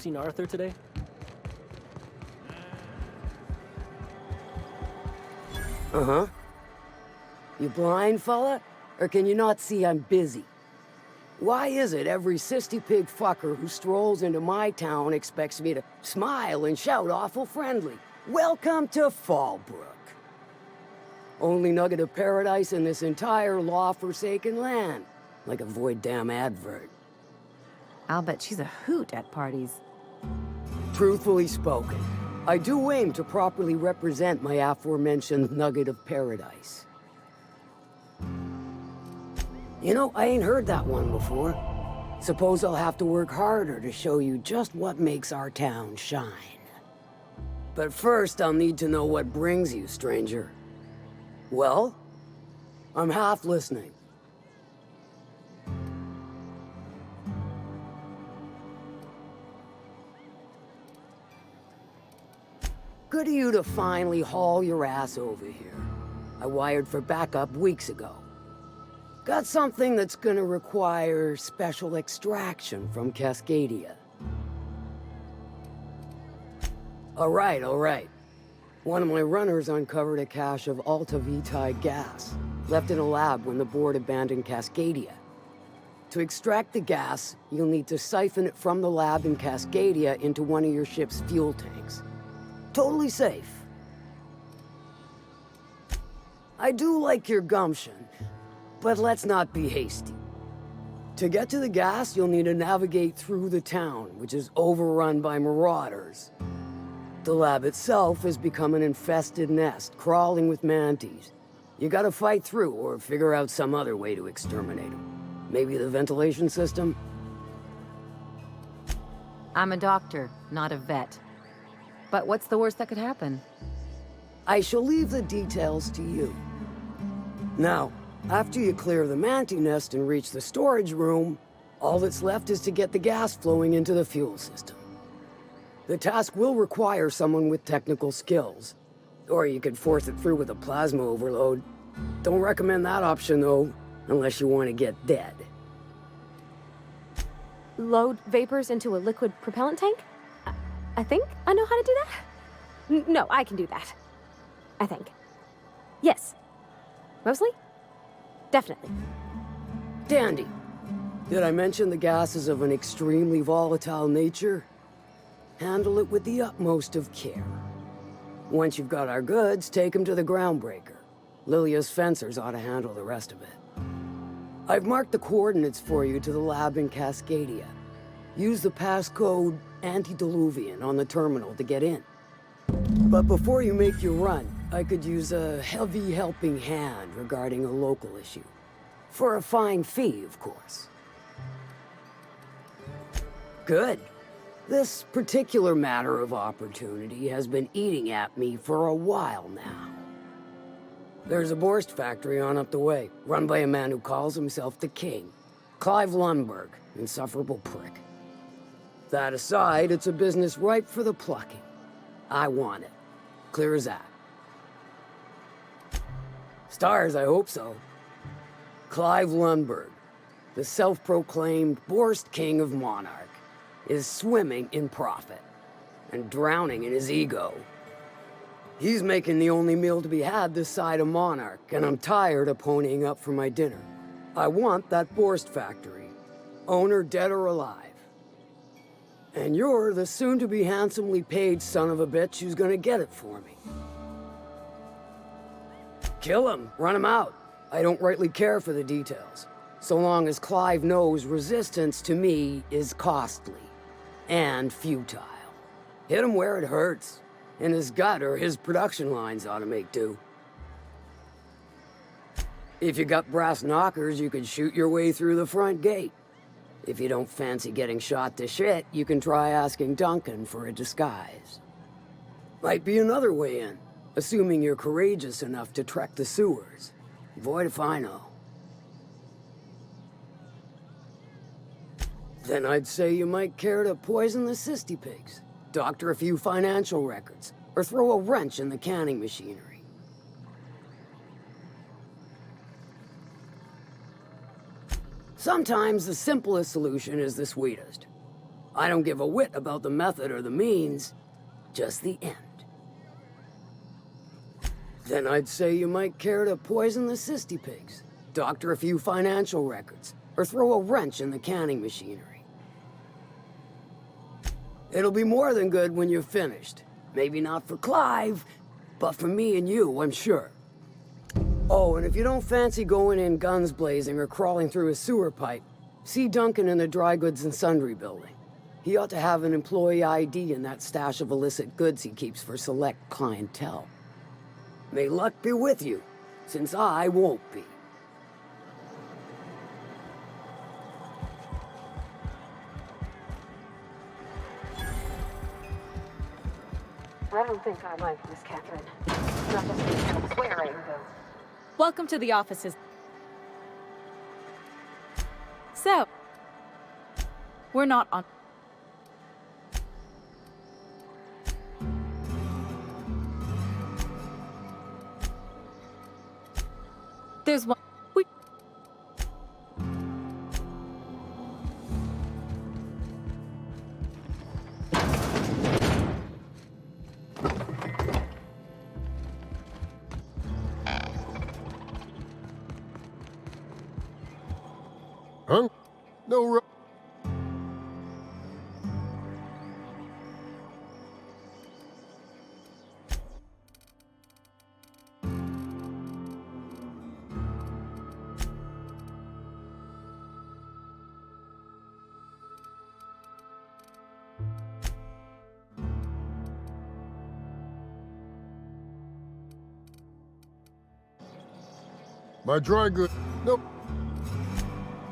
seen Arthur today? Uh-huh. You blind, fella? Or can you not see I'm busy? Why is it every sissy pig fucker who strolls into my town expects me to smile and shout awful friendly? Welcome to Fallbrook. Only nugget of paradise in this entire law-forsaken land. Like a void damn advert. I'll bet she's a hoot at parties. Truthfully spoken, I do aim to properly represent my aforementioned nugget of paradise. You know, I ain't heard that one before. Suppose I'll have to work harder to show you just what makes our town shine. But first, I'll need to know what brings you, stranger. Well, I'm half listening. Good of you to finally haul your ass over here. I wired for backup weeks ago. Got something that's gonna require special extraction from Cascadia. All right. One of my runners uncovered a cache of Alta Vitae gas, left in a lab when the board abandoned Cascadia. To extract the gas, you'll need to siphon it from the lab in Cascadia into one of your ship's fuel tanks. Totally safe. I do like your gumption, but let's not be hasty. To get to the gas, you'll need to navigate through the town, which is overrun by marauders. The lab itself has become an infested nest, crawling with mantis. You gotta fight through or figure out some other way to exterminate them. Maybe the ventilation system? I'm a doctor, not a vet. But what's the worst that could happen? I shall leave the details to you. Now, after you clear the mantis nest and reach the storage room, all that's left is to get the gas flowing into the fuel system. The task will require someone with technical skills. Or you could force it through with a plasma overload. Don't recommend that option, though, unless you want to get dead. Load vapors into a liquid propellant tank? I think I know how to do that. No, I can do that. I think. Yes. Mostly? Definitely. Dandy. Did I mention the gas is of an extremely volatile nature? Handle it with the utmost of care. Once you've got our goods, take them to the groundbreaker. Lilia's fencers ought to handle the rest of it. I've marked the coordinates for you to the lab in Cascadia. Use the passcode Antediluvian on the terminal to get in. But before you make your run, I could use a heavy helping hand regarding a local issue. For a fine fee, of course. Good. This particular matter of opportunity has been eating at me for a while now. There's a Borst factory on up the way, run by a man who calls himself the King. Clive Lundberg, insufferable prick. That aside, it's a business ripe for the plucking. I want it. Clear as that. Stars, I hope so. Clive Lundberg, the self-proclaimed Borst King of Monarch, is swimming in profit and drowning in his ego. He's making the only meal to be had this side of Monarch, and I'm tired of ponying up for my dinner. I want that Borst factory, owner dead or alive. And you're the soon-to-be handsomely paid son of a bitch who's gonna get it for me. Kill him, run him out. I don't rightly care for the details, so long as Clive knows resistance to me is costly and futile. Hit him where it hurts, in his gut or his production lines ought to make do. If you got brass knockers, you could shoot your way through the front gate. If you don't fancy getting shot to shit, you can try asking Duncan for a disguise. Might be another way in, assuming you're courageous enough to trek the sewers. Void if I know. Then I'd say you might care to poison the cysty pigs, doctor a few financial records, or throw a wrench in the canning machinery. Sometimes the simplest solution is the sweetest. I don't give a whit about the method or the means, just the end. Then I'd say you might care to poison the cysty pigs, doctor a few financial records, or throw a wrench in the canning machinery. It'll be more than good when you're finished. Maybe not for Clive, but for me and you, I'm sure. Oh, and if you don't fancy going in guns blazing or crawling through a sewer pipe, see Duncan in the dry goods and sundry building. He ought to have an employee ID in that stash of illicit goods he keeps for select clientele. May luck be with you, since I won't be. I don't think I like Miss Catherine. Not just the kind of swearing, though. Welcome to the offices. So, we're not on. There's one. We. Huh? No. My dry good. Nope.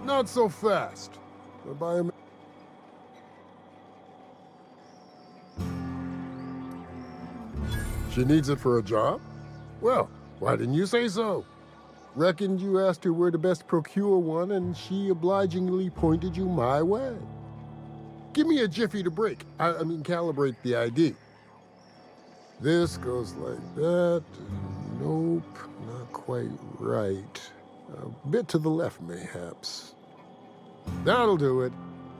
Not so fast. By a She needs it for a job? Well, why didn't you say so? Reckoned you asked her where to best procure one, and she obligingly pointed you my way. Give me a jiffy to break. I mean, calibrate the ID. This goes like that. Nope, not quite right. A bit to the left, mayhaps. That'll do it.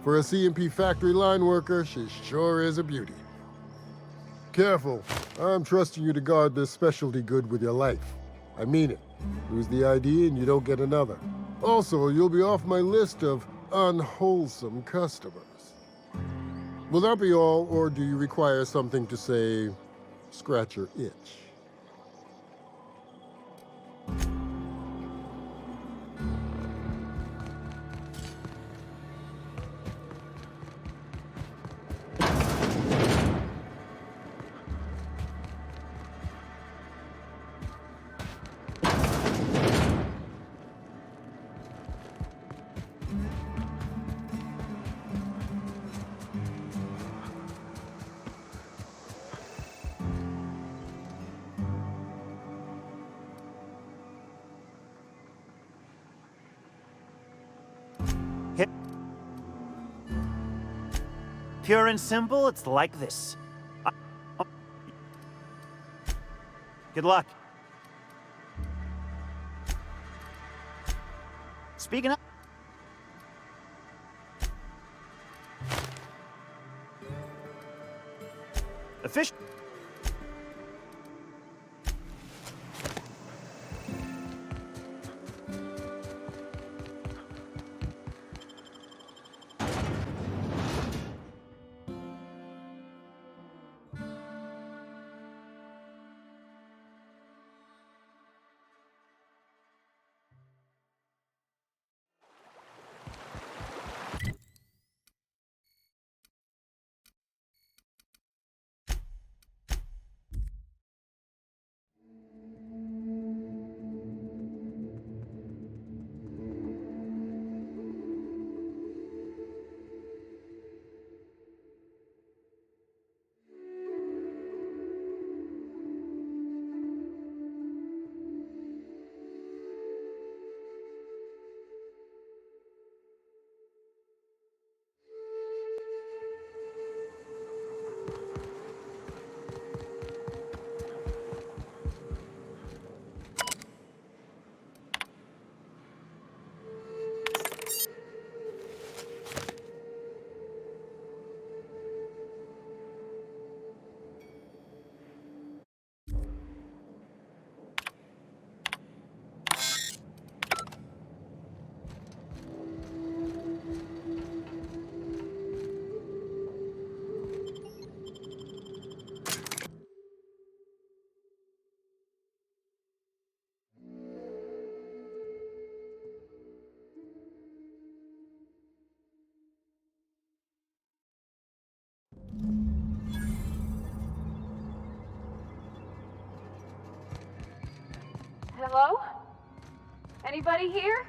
For a C&P factory line worker, she sure is a beauty. Careful. I'm trusting you to guard this specialty good with your life. I mean it. Lose the ID and you don't get another. Also, you'll be off my list of unwholesome customers. Will that be all, or do you require something to say, scratch your itch? Pure and simple, it's like this. Good luck. Speaking of... Official... Hello? Anybody here?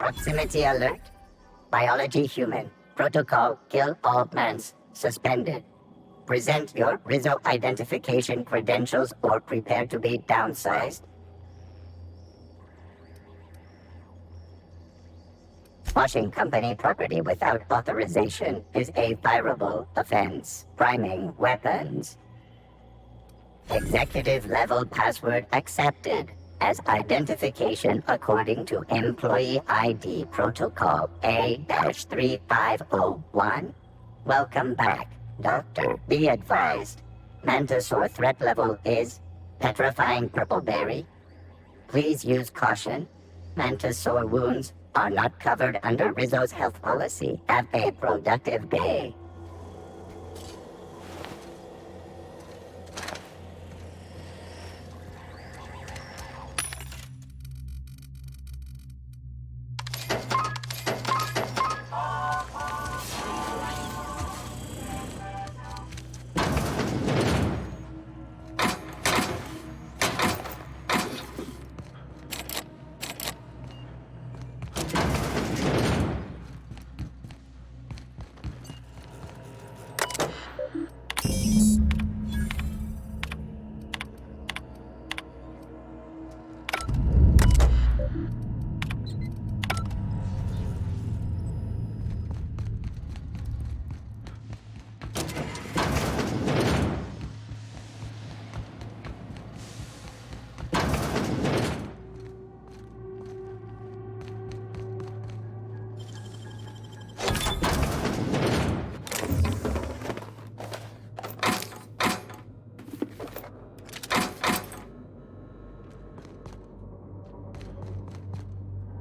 Proximity alert. Biology human. Protocol kill all plants. Suspended. Present your Rizzo identification credentials or prepare to be downsized. Washing company property without authorization is a fireable offense. Priming weapons. Executive level password accepted as identification according to Employee ID Protocol A-3501. Welcome back, Doctor. Be advised, Mantisaur threat level is petrifying purple berry. Please use caution. Mantisaur wounds are not covered under Rizzo's health policy. Have a productive day.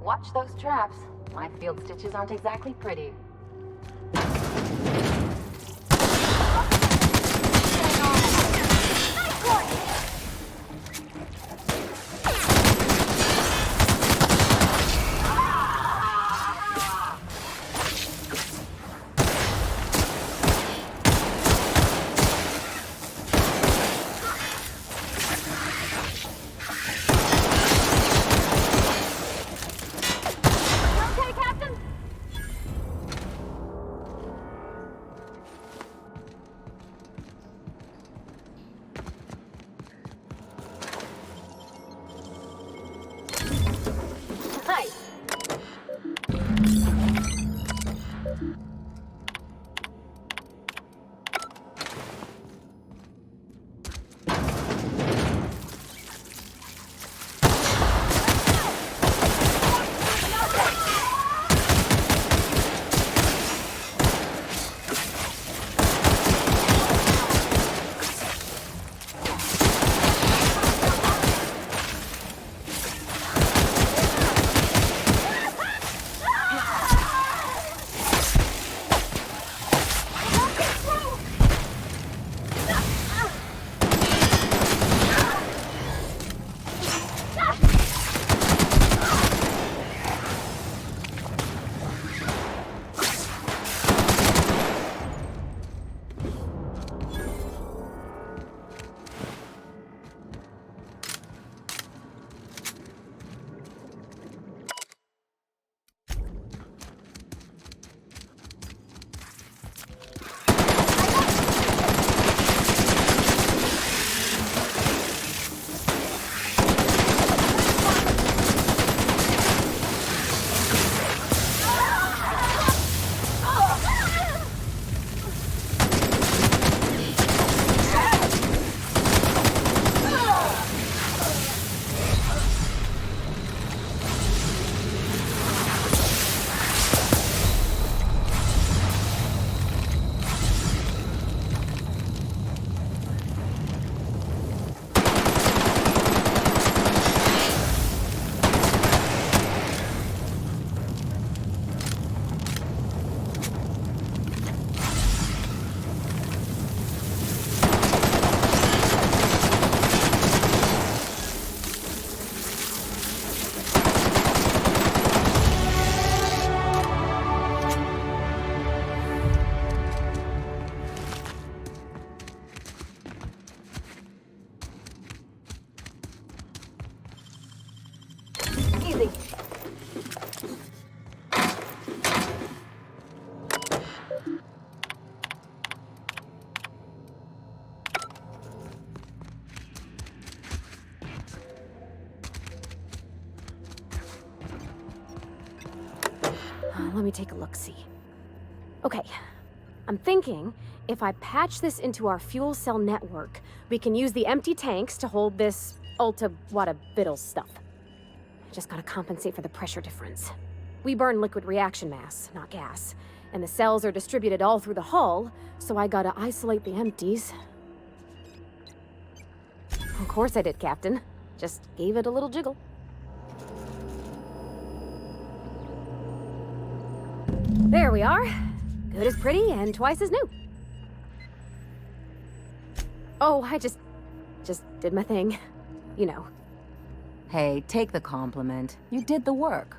Watch those traps. My field stitches aren't exactly pretty. Let me take a look-see. Okay, I'm thinking if I patch this into our fuel cell network, we can use the empty tanks to hold this ulta-wada-biddle stuff. Just gotta compensate for the pressure difference. We burn liquid reaction mass, not gas, and the cells are distributed all through the hull, so I gotta isolate the empties. Of course I did, Captain. Just gave it a little jiggle. There we are. Good as pretty and twice as new. Oh, I just did my thing. You know. Hey, take the compliment. You did the work.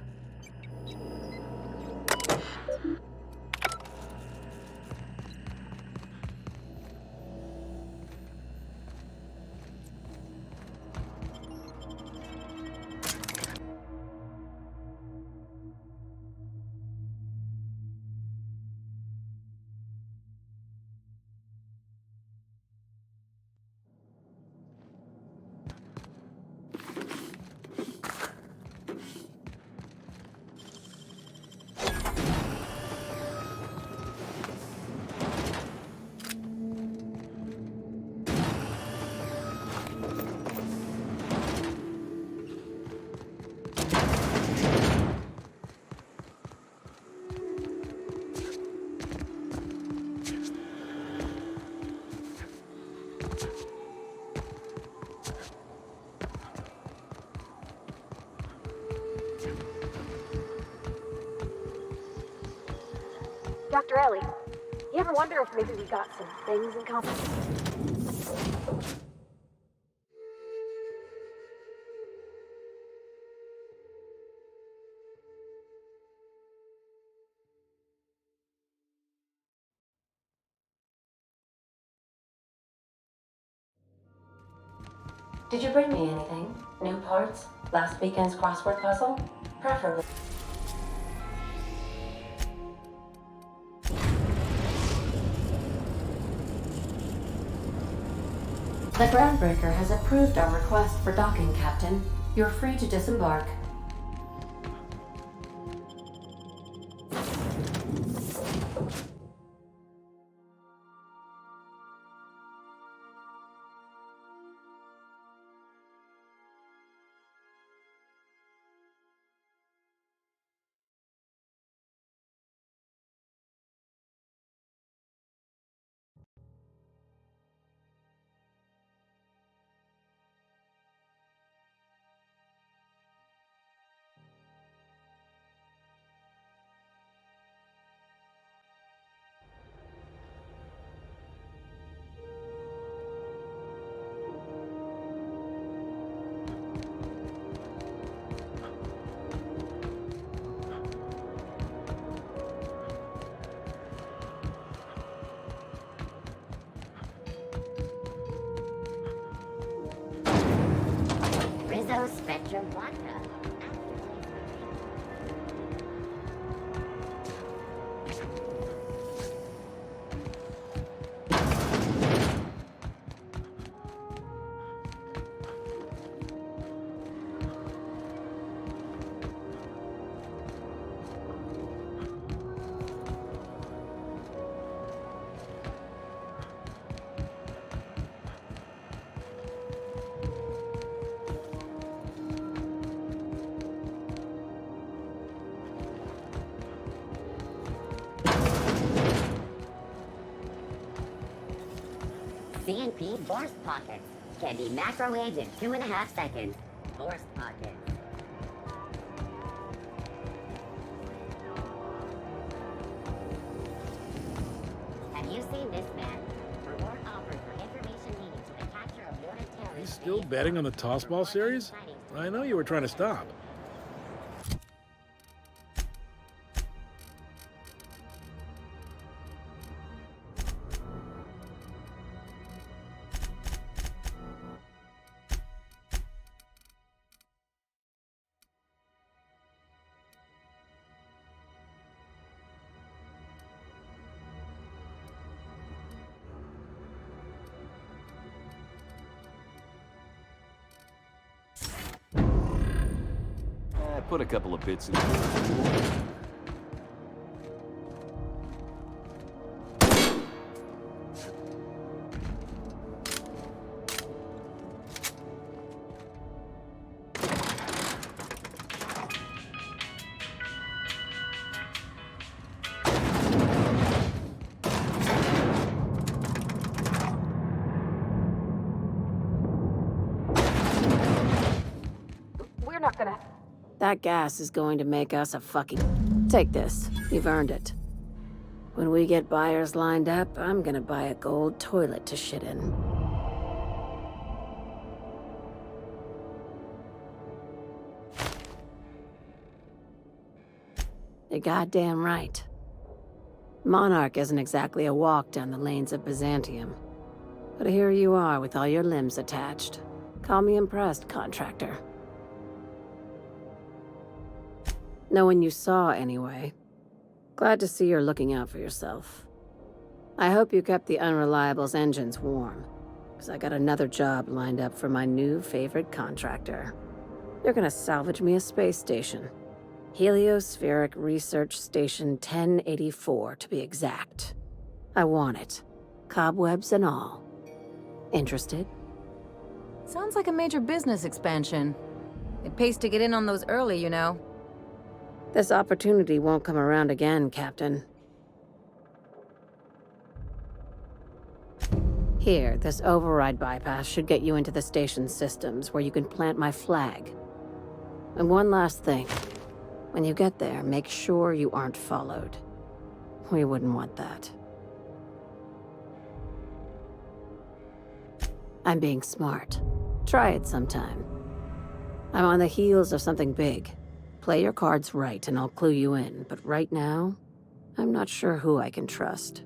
Dr. Ellie, you ever wonder if maybe we got some things in common? Did you bring me anything? New parts? Last weekend's crossword puzzle? Preferably. The groundbreaker has approved our request for docking, Captain. You're free to disembark. Rizzo Spectrum Vodka. CNP Force Pockets can be microwaved in 2.5 seconds. Force Pockets. Have you seen this man? Reward offered for information needed to the capture of wanted terrorists. You still betting on the tossball series? I know you were trying to stop. put a couple of bits in. We're not gonna... That gas is going to make us a fucking... Take this. You've earned it. When we get buyers lined up, I'm gonna buy a gold toilet to shit in. You're goddamn right. Monarch isn't exactly a walk down the lanes of Byzantium. But here you are with all your limbs attached. Call me impressed, contractor. No one you saw, anyway. Glad to see you're looking out for yourself. I hope you kept the Unreliable's engines warm, because I got another job lined up for my new favorite contractor. They're gonna salvage me a space station. Heliospheric Research Station 1084, to be exact. I want it. Cobwebs and all. Interested? Sounds like a major business expansion. It pays to get in on those early, you know. This opportunity won't come around again, Captain. Here, this override bypass should get you into the station's systems where you can plant my flag. And one last thing. When you get there, make sure you aren't followed. We wouldn't want that. I'm being smart. Try it sometime. I'm on the heels of something big. Play your cards right and I'll clue you in, but right now, I'm not sure who I can trust.